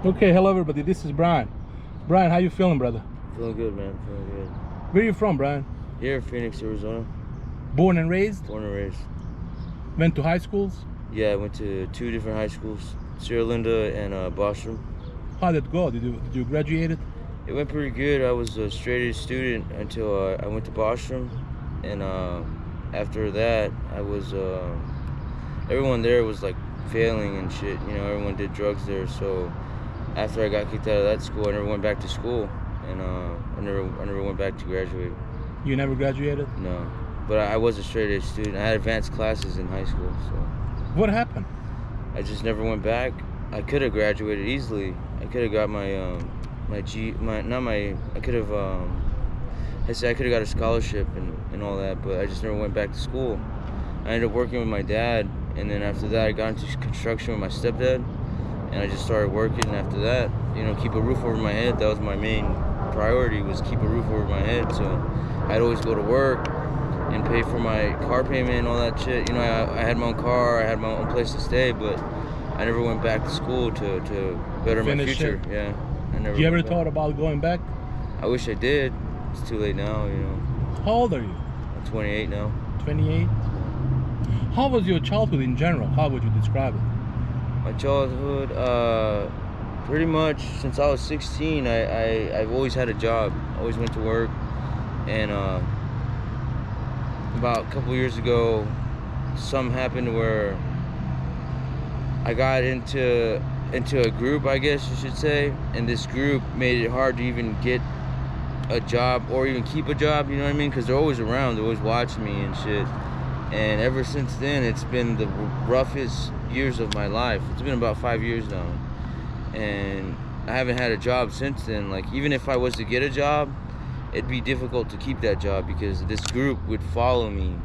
Okay, hello everybody, this is Bryan. Bryan, how you feeling, brother? Feeling good, man. Feeling good. Where you from, Bryan? Here in Phoenix, Arizona. Born and raised? Born and raised. Went to high schools? Yeah, I went to 2 different high schools, Sierra Linda and Bostrom. How did it go? Did you graduate it? It went pretty good. I was a straight-A student until I went to Bostrom, and after that, I was everyone there was like failing and shit. You know, everyone did drugs there. So after I got kicked out of that school, I never went back to school, and I never went back to graduate. You never graduated? No, but I was a straight-A student. I had advanced classes in high school, so. What happened? I just never went back. I could have graduated easily. I could have got I could have I could have got a scholarship and all that, but I just never went back to school. I ended up working with my dad, and then after that I got into construction with my stepdad, and I just started working. After that, you know, keep a roof over my head. That was my main priority, was keep a roof over my head. So I'd always go to work and pay for my car payment and all that shit. You know, I had my own car, I had my own place to stay, but I never went back to school to better my future. Yeah, I never. You ever thought about going back? I wish I did. It's too late now, you know. How old are you? I'm 28 now. 28? How was your childhood in general? How would you describe it? My childhood, pretty much since I was 16, I've always had a job. I always went to work, and about a couple years ago, something happened where I got into a group, I guess you should say, and this group made it hard to even get a job or even keep a job, you know what I mean? Because they're always around, they're always watching me and shit. And ever since then, it's been the roughest years of my life. It's been about 5 years now, and I haven't had a job since then. Like, even if I was to get a job, it'd be difficult to keep that job because this group would follow me.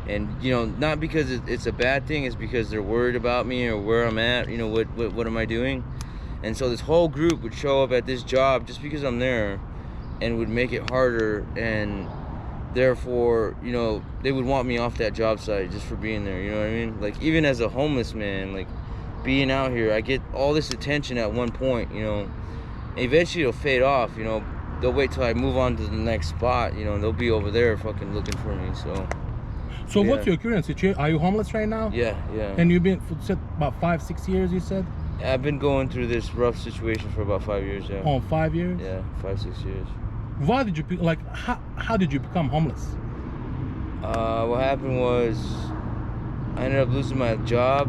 And, you know, not because it's a bad thing, it's because they're worried about me or where I'm at, you know, what am I doing? And so this whole group would show up at this job just because I'm there and would make it harder, and therefore, you know, they would want me off that job site just for being there, you know what I mean? Like, even as a homeless man, like, being out here, I get all this attention at one point, you know. Eventually it'll fade off, you know. They'll wait till I move on to the next spot, you know, and they'll be over there fucking looking for me, so. So yeah. What's your current situation? Are you homeless right now? Yeah. And you've been for about 5-6 years, you said? I've been going through this rough situation for about 5 years, yeah. Oh, 5 years? Yeah, 5-6 years. Why did you, like, how did you become homeless? What happened was I ended up losing my job,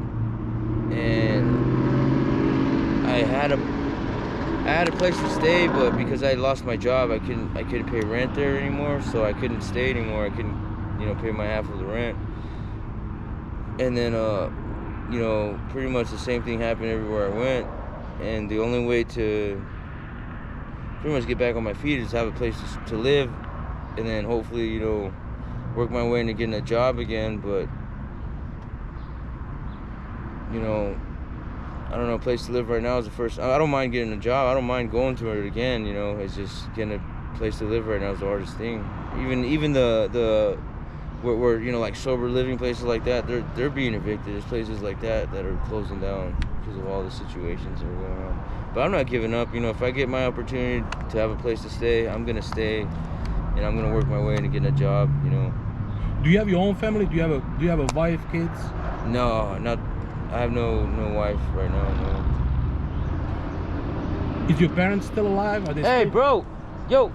and I had a place to stay, but because I lost my job, I couldn't pay rent there anymore, so I couldn't stay anymore. I couldn't, you know, pay my half of the rent. And then, you know, pretty much the same thing happened everywhere I went, and the only way to pretty much get back on my feet is have a place to live, and then hopefully, you know, work my way into getting a job again. But, you know, I don't know, a place to live right now is the first. I don't mind getting a job. I don't mind going to it again, you know. It's just getting a place to live right now is the hardest thing. Even the where you know, like sober living places like that, they're being evicted. There's places like that are closing down because of all the situations that are going on. But I'm not giving up. You know, if I get my opportunity to have a place to stay, I'm gonna stay, and I'm gonna work my way into getting a job. You know. Do you have your own family? Do you have a wife, kids? No, not. I have no wife right now. No. Is your parents still alive? Are they Hey, still... bro, yo.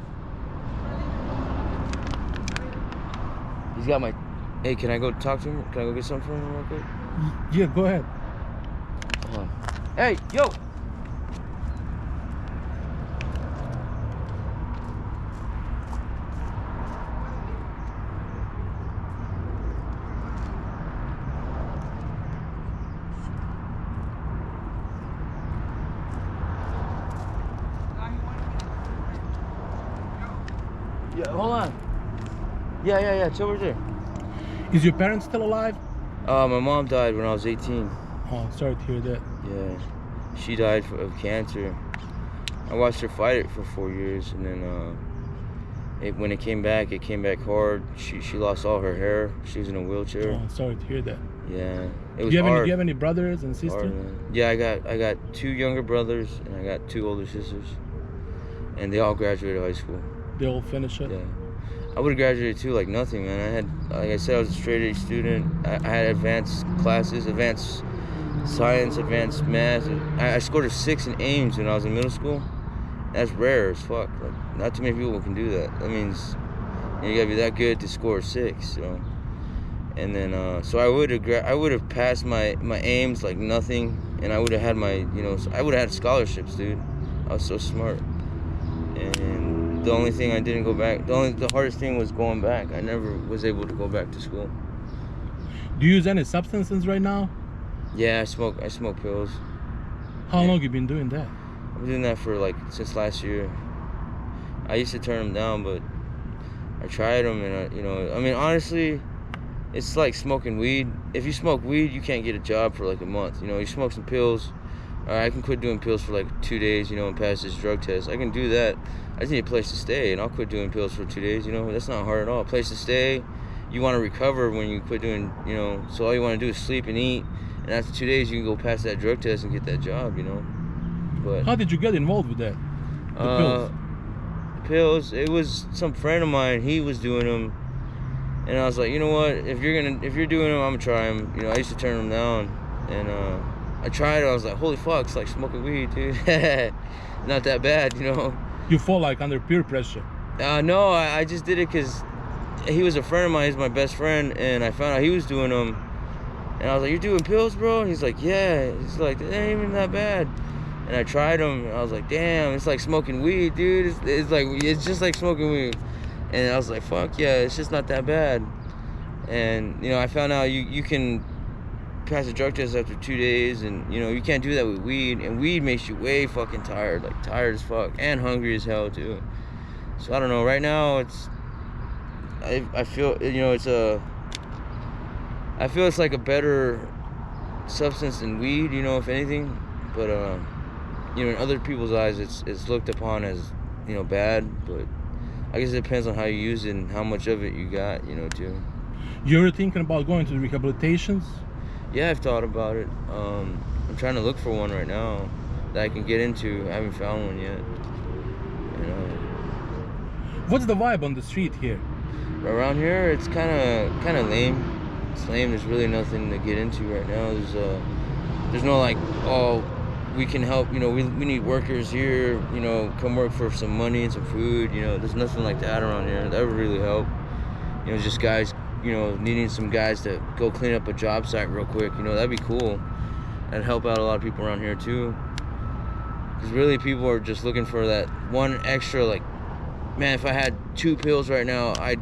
He's got my. Hey, can I go talk to him? Can I go get something from him real quick? Yeah, go ahead. Hold on. Hey, yo. Yeah, hold on. Yeah, it's over there. Is your parents still alive? My mom died when I was 18. Oh, sorry to hear that. Yeah, she died of cancer. I watched her fight it for 4 years, and then when it came back hard. She lost all her hair. She was in a wheelchair. Oh, sorry to hear that. Yeah, it Do was you have any? Do hard. you have any brothers and Hard, sisters? man. Yeah, I got 2 younger brothers and I got 2 older sisters, and they all graduated high school. They all finish it. Yeah, I would have graduated too, like nothing, man. I had, like I said, I was a straight A student. I had advanced classes, advanced science, advanced math. I scored a 6 in Ames when I was in middle school. That's rare as fuck. Like, not too many people can do that. That means you gotta be that good to score a 6, you know. And then, so I would have passed my Ames like nothing, and I would have had my, you know, I would have had scholarships, dude. I was so smart. And the only thing I didn't go back, the hardest thing was going back. I never was able to go back to school. Do you use any substances right now? Yeah, I smoke pills. How Yeah. long you been doing that? I've been doing that for like since last year. I used to turn them down, but I tried them, and you know, I mean, honestly, it's like smoking weed. If you smoke weed, you can't get a job for like a month. You know, you smoke some pills. All right, I can quit doing pills for like 2 days, you know, and pass this drug test. I can do that. I just need a place to stay, and I'll quit doing pills for 2 days. You know, that's not hard at all. A place to stay. You want to recover when you quit doing, you know, so all you want to do is sleep and eat, and after 2 days, you can go pass that drug test and get that job, you know. But How did you get involved with that? The pills. pills, it was some friend of mine. He was doing them, and I was like, you know what? If you're doing them, I'm gonna try them. You know, I used to turn them down, and I tried it. I was like, holy fuck, it's like smoking weed, dude. Not that bad, you know. You fall like under peer pressure. No, I just did it because he was a friend of mine. He's my best friend, and I found out he was doing them, and I was like, you're doing pills, bro? And he's like, yeah. He's like, it ain't even that bad. And I tried them, and I was like, damn, it's like smoking weed, dude. It's just like smoking weed. And I was like, fuck yeah, it's just not that bad. And, you know, I found out you can pass a drug test after 2 days, and, you know, you can't do that with weed. And weed makes you way fucking tired, like tired as fuck, and hungry as hell, too. So I don't know, right now, I feel, you know, I feel it's like a better substance than weed, you know, if anything. But, you know, in other people's eyes, it's looked upon as, you know, bad, but I guess it depends on how you use it and how much of it you got, you know, too. You ever thinking about going to the rehabilitations? Yeah, I've thought about it. I'm trying to look for one right now that I can get into. I haven't found one yet. You know, What's the vibe on the street here? around here, it's kind of lame. It's lame. There's really nothing to get into right now. There's no like, oh, we can help, you know, we need workers here, you know, come work for some money and some food, you know. There's nothing like that around here. That would really help. You know, just guys, you know, needing some guys to go clean up a job site real quick, you know, that'd be cool. That'd help out a lot of people around here too. Because really people are just looking for that one extra, like, man, if I had 2 pills right now, I'd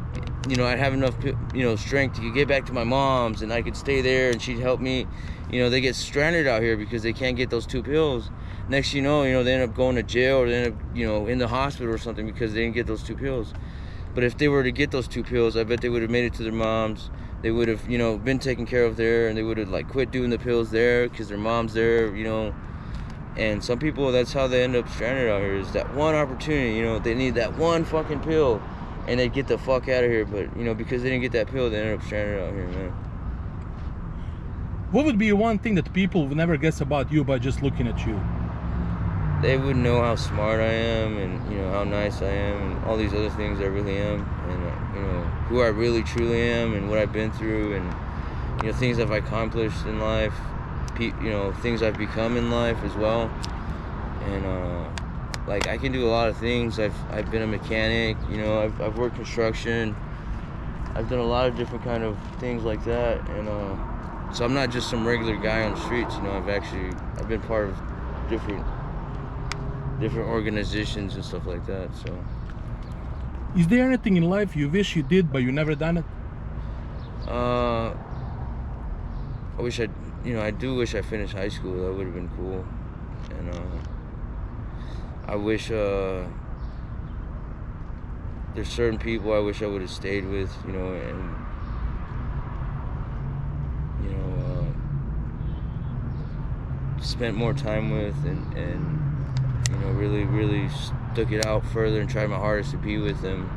have enough, you know, strength to get back to my mom's, and I could stay there and she'd help me. You know, they get stranded out here because they can't get those 2 pills. Next you know, they end up going to jail, or they end up, you know, in the hospital or something because they didn't get those 2 pills. But if they were to get those 2 pills, I bet they would have made it to their moms. They would have, you know, been taken care of there, and they would have, like, quit doing the pills there because their mom's there, you know. And some people, that's how they end up stranded out here, is that one opportunity, you know. They need that one fucking pill, and they get the fuck out of here. But, you know, because they didn't get that pill, they end up stranded out here, man. What would be one thing that people would never guess about you by just looking at you? They would know how smart I am, and, you know, how nice I am, and all these other things I really am, and, you know, who I really truly am, and what I've been through, and, you know, things I've accomplished in life, you know, things I've become in life as well. And like, I can do a lot of things. I've been a mechanic, you know, I've worked construction. I've done a lot of different kind of things like that, and so I'm not just some regular guy on the streets, you know. I've been part of different organizations and stuff like that. So Is there anything in life you wish you did but you never done it? I do wish I finished high school. That would have been cool. And I wish there's certain people I wish I would have stayed with, you know, and, you know, spent more time with, and you know, really stuck it out further and tried my hardest to be with them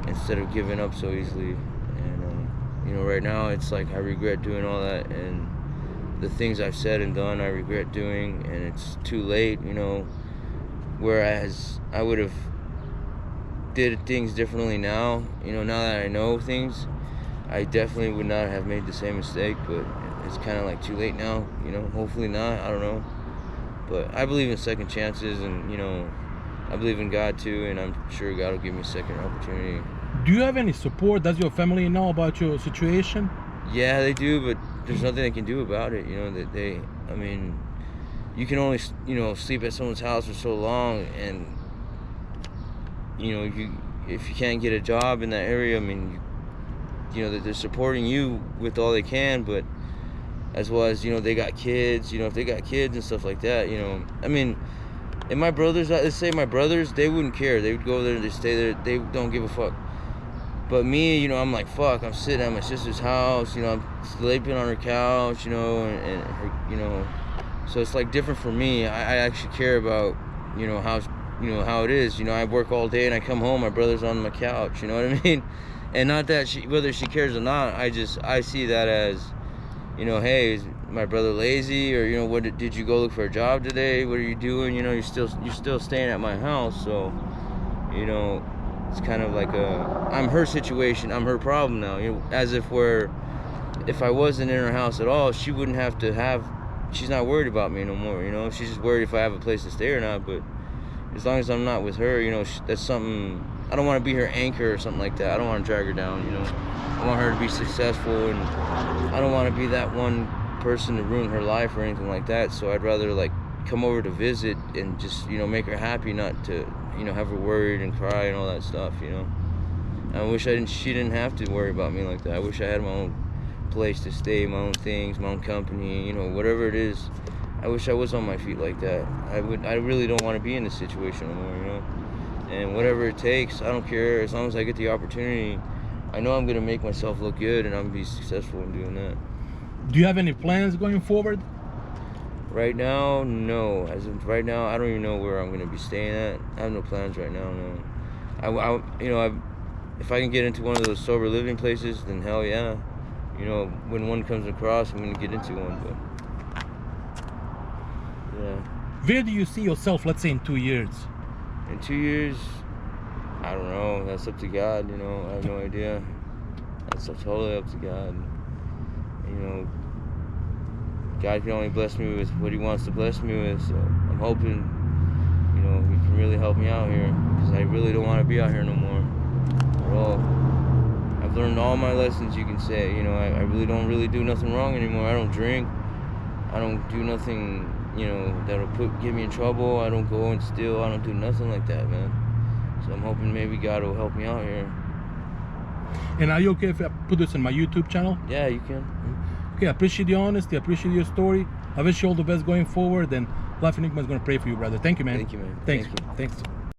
instead of giving up so easily. And You know, right now it's like I regret doing all that, and the things I've said and done I regret doing, and it's too late, you know. Whereas I would have did things differently now, you know, now that I know things, I definitely would not have made the same mistake, but it's kind of like too late now, you know. Hopefully not, I don't know. But I believe in second chances, and, you know, I believe in God too, and I'm sure God will give me a second opportunity. Do you have any support? Does your family know about your situation? Yeah, they do, but there's nothing they can do about it, you know. That I mean, you can only, you know, sleep at someone's house for so long, and, you know, if you can't get a job in that area, I mean, you know, that they're supporting you with all they can, but as well as, you know, they got kids, you know, if they got kids and stuff like that, you know, I mean, and my brothers, let's say my brothers, they wouldn't care. They would go there, they stay there, they don't give a fuck. But me, you know, I'm like, fuck, I'm sitting at my sister's house, you know, I'm sleeping on her couch, you know, and her, you know, so it's like different for me. I actually care about, you know, how it is. You know, I work all day and I come home, my brother's on my couch, you know what I mean? And not that whether she cares or not, I see that as, you know, hey, is my brother lazy, or, you know, what did you go look for a job today? What are you doing? You know, you're still staying at my house, so, you know, it's kind of like I'm her situation, I'm her problem now. You know, as if I wasn't in her house at all, she wouldn't have to have. She's not worried about me no more. You know, she's just worried if I have a place to stay or not. But as long as I'm not with her, you know, that's something. I don't want to be her anchor or something like that. I don't want to drag her down. You know, I want her to be successful, and I don't want to be that one person to ruin her life or anything like that. So I'd rather like come over to visit and just, you know, make her happy, not to, you know, have her worried and cry and all that stuff, you know. And I wish she didn't have to worry about me like that. I wish I had my own place to stay, my own things, my own company, you know, whatever it is. I wish I was on my feet like that. I really don't want to be in this situation anymore, you know. And whatever it takes, I don't care. As long as I get the opportunity, I know I'm going to make myself look good, and I'm going to be successful in doing that. Do you have any plans going forward? Right now, no. As of right now, I don't even know where I'm going to be staying at. I have no plans right now, no. You know, if I can get into one of those sober living places, then hell yeah. You know, when one comes across, I'm going to get into one, but yeah. Where do you see yourself, let's say, in 2 years? In 2 years, I don't know. That's up to God, you know. I have no idea. That's totally up to God. You know, God can only bless me with what He wants to bless me with, so I'm hoping, you know, He can really help me out here, because I really don't want to be out here no more at all. I've learned all my lessons, you can say. You know, I really don't do nothing wrong anymore. I don't drink. I don't do nothing, you know, that'll get me in trouble. I don't go and steal. I don't do nothing like that, man. So I'm hoping maybe God will help me out here. And are you okay if I put this in my YouTube channel? Yeah, you can. Okay, I appreciate the honesty. I appreciate your story. I wish you all the best going forward. And Life Enigma is going to pray for you, brother. Thank you, man. Thank you, man. Thanks. Thank you. Thanks.